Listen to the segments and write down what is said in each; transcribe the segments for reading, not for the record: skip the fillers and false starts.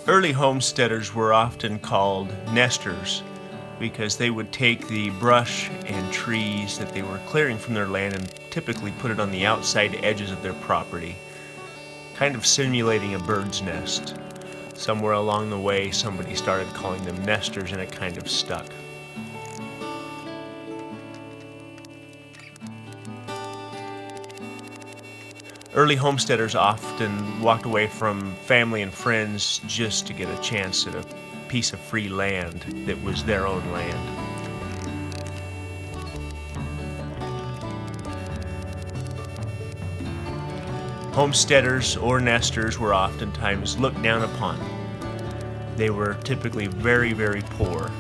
Early homesteaders were often called nesters because they would take the brush and trees that they were clearing from their land and typically put it on the outside edges of their property, kind of simulating a bird's nest. Somewhere along the way, somebody started calling them nesters and it kind of stuck. Early homesteaders often walked away from family and friends just to get a chance at a piece of free land that was their own land. Homesteaders or nesters were oftentimes looked down upon. They were typically very, very poor.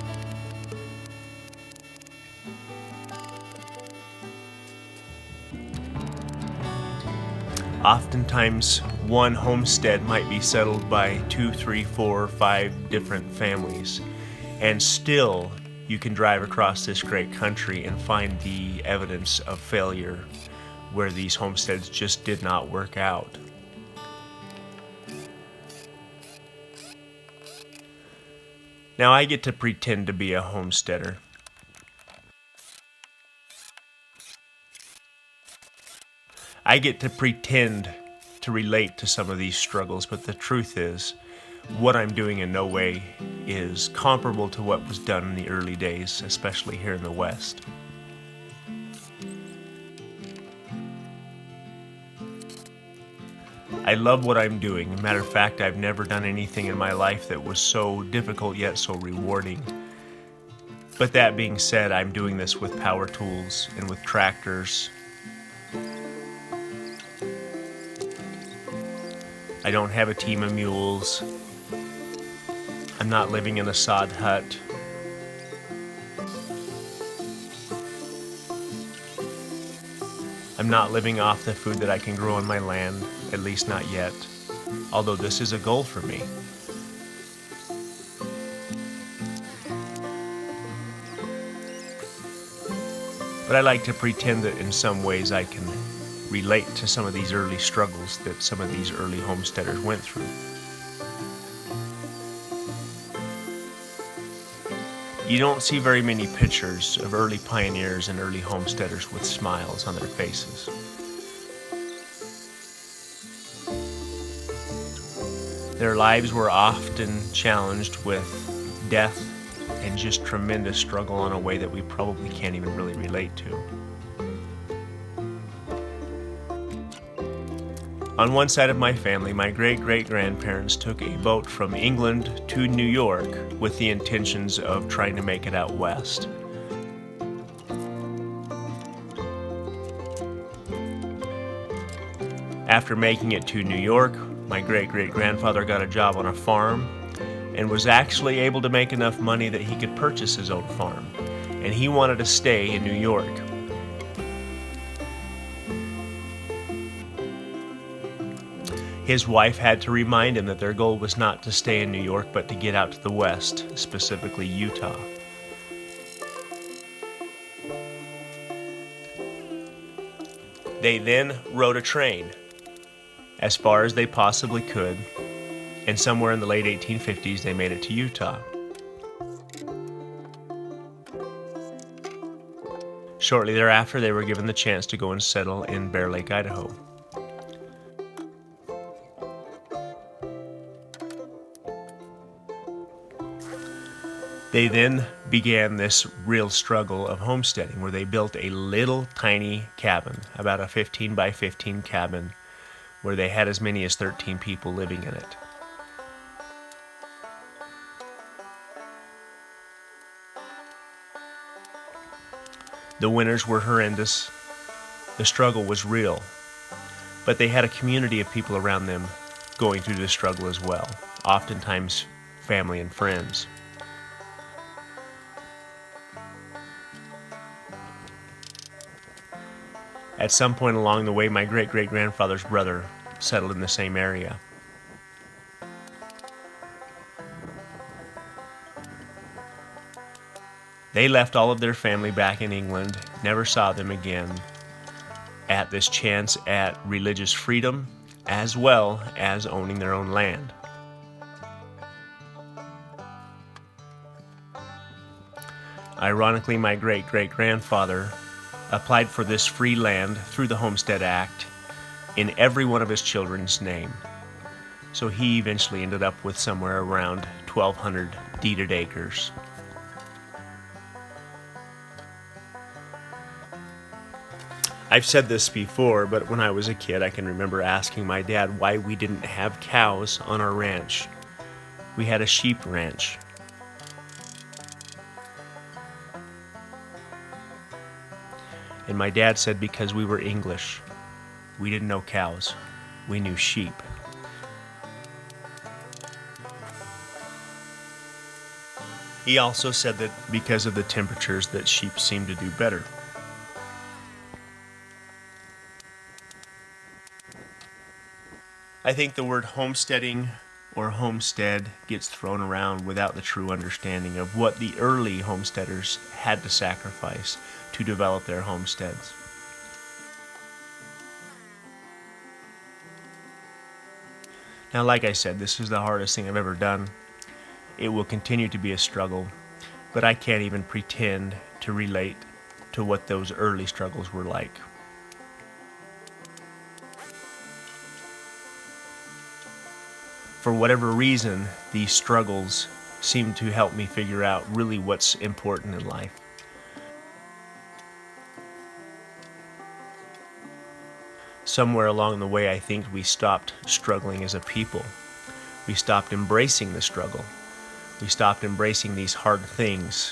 Oftentimes, one homestead might be settled by 2, 3, 4, 5 different families. And still, you can drive across this great country and find the evidence of failure where these homesteads just did not work out. Now, I get to pretend to be a homesteader. I get to pretend to relate to some of these struggles, but the truth is, what I'm doing in no way is comparable to what was done in the early days, especially here in the West. I love what I'm doing. As a matter of fact, I've never done anything in my life that was so difficult yet so rewarding. But that being said, I'm doing this with power tools and with tractors. I don't have a team of mules. I'm not living in a sod hut. I'm not living off the food that I can grow on my land, at least not yet, although this is a goal for me. But I like to pretend that in some ways I can relate to some of these early struggles that some of these early homesteaders went through. You don't see very many pictures of early pioneers and early homesteaders with smiles on their faces. Their lives were often challenged with death and just tremendous struggle in a way that we probably can't even really relate to. On one side of my family, my great-great-grandparents took a boat from England to New York with the intentions of trying to make it out west. After making it to New York, my great-great-grandfather got a job on a farm and was actually able to make enough money that he could purchase his own farm, and he wanted to stay in New York. His wife had to remind him that their goal was not to stay in New York, but to get out to the West, specifically Utah. They then rode a train as far as they possibly could, and somewhere in the late 1850s they made it to Utah. Shortly thereafter, they were given the chance to go and settle in Bear Lake, Idaho. They then began this real struggle of homesteading, where they built a little tiny cabin, about a 15 by 15 cabin, where they had as many as 13 people living in it. The winters were horrendous. The struggle was real. But they had a community of people around them going through this struggle as well, oftentimes family and friends. At some point along the way, my great-great-grandfather's brother settled in the same area. They left all of their family back in England, never saw them again, at this chance at religious freedom as well as owning their own land. Ironically, my great-great-grandfather applied for this free land through the Homestead Act in every one of his children's name. So he eventually ended up with somewhere around 1,200 deeded acres. I've said this before, but when I was a kid, I can remember asking my dad why we didn't have cows on our ranch. We had a sheep ranch. And my dad said because we were English. We didn't know cows. We knew sheep. He also said that because of the temperatures that sheep seem to do better. I think the word homesteading or homestead gets thrown around without the true understanding of what the early homesteaders had to sacrifice to develop their homesteads. Now, like I said, this is the hardest thing I've ever done. It will continue to be a struggle, but I can't even pretend to relate to what those early struggles were like. For whatever reason, these struggles seem to help me figure out really what's important in life. Somewhere along the way, I think we stopped struggling as a people. We stopped embracing the struggle. We stopped embracing these hard things.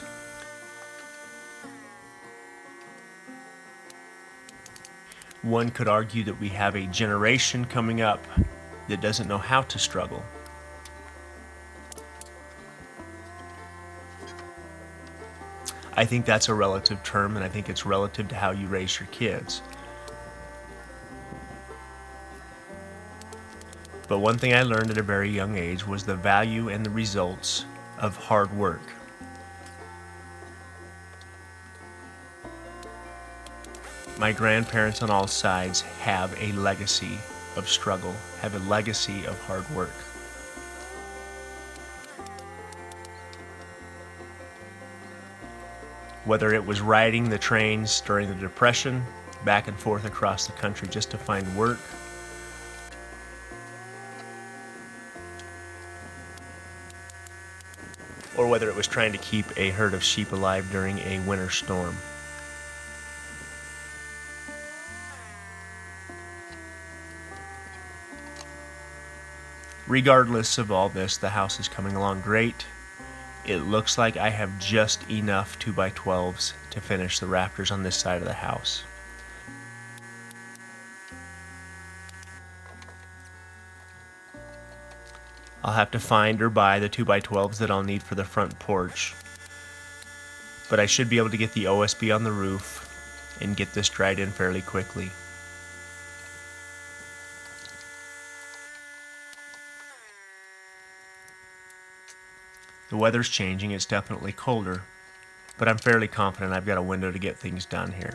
One could argue that we have a generation coming up that doesn't know how to struggle. I think that's a relative term, and I think it's relative to how you raise your kids. But one thing I learned at a very young age was the value and the results of hard work. My grandparents on all sides have a legacy of struggle, have a legacy of hard work. Whether it was riding the trains during the Depression, back and forth across the country just to find work, or whether it was trying to keep a herd of sheep alive during a winter storm. Regardless of all this, the house is coming along great. It looks like I have just enough 2x12s to finish the rafters on this side of the house. I'll have to find or buy the 2x12s that I'll need for the front porch. But I should be able to get the OSB on the roof and get this dried in fairly quickly. The weather's changing, it's definitely colder, but I'm fairly confident I've got a window to get things done here.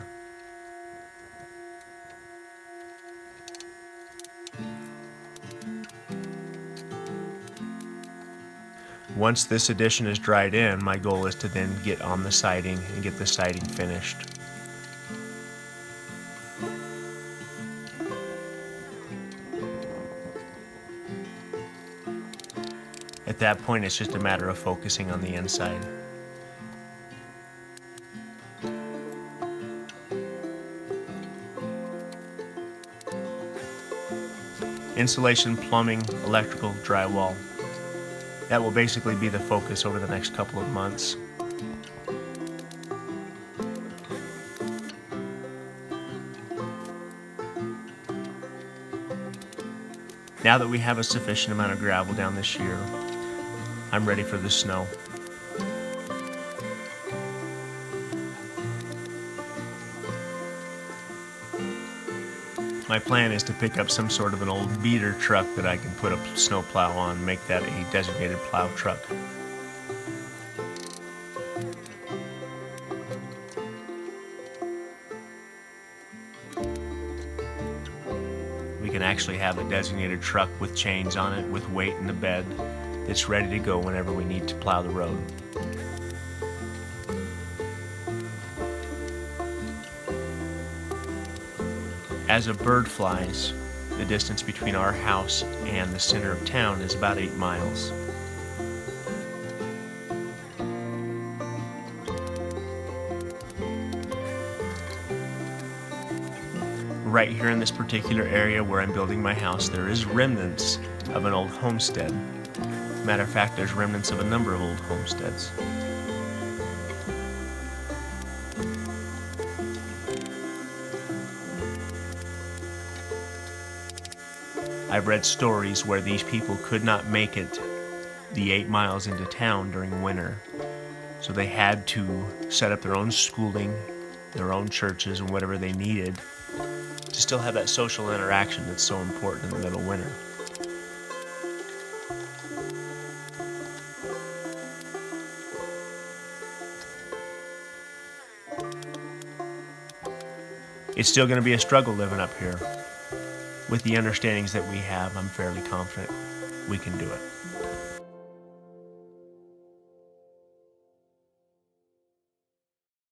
Once this addition is dried in, my goal is to then get on the siding and get the siding finished. At that point, it's just a matter of focusing on the inside. Insulation, plumbing, electrical, drywall. That will basically be the focus over the next couple of months. Now that we have a sufficient amount of gravel down this year, I'm ready for the snow. My plan is to pick up some sort of an old beater truck that I can put a snow plow on, make that a designated plow truck. We can actually have a designated truck with chains on it, with weight in the bed, that's ready to go whenever we need to plow the road. As a bird flies, the distance between our house and the center of town is about 8 miles. Right here in this particular area where I'm building my house, there is remnants of an old homestead. Matter of fact, there's remnants of a number of old homesteads. I've read stories where these people could not make it the 8 miles into town during winter, so they had to set up their own schooling, their own churches, and whatever they needed to still have that social interaction that's so important in the middle of winter. It's still going to be a struggle living up here. With the understandings that we have, I'm fairly confident we can do it.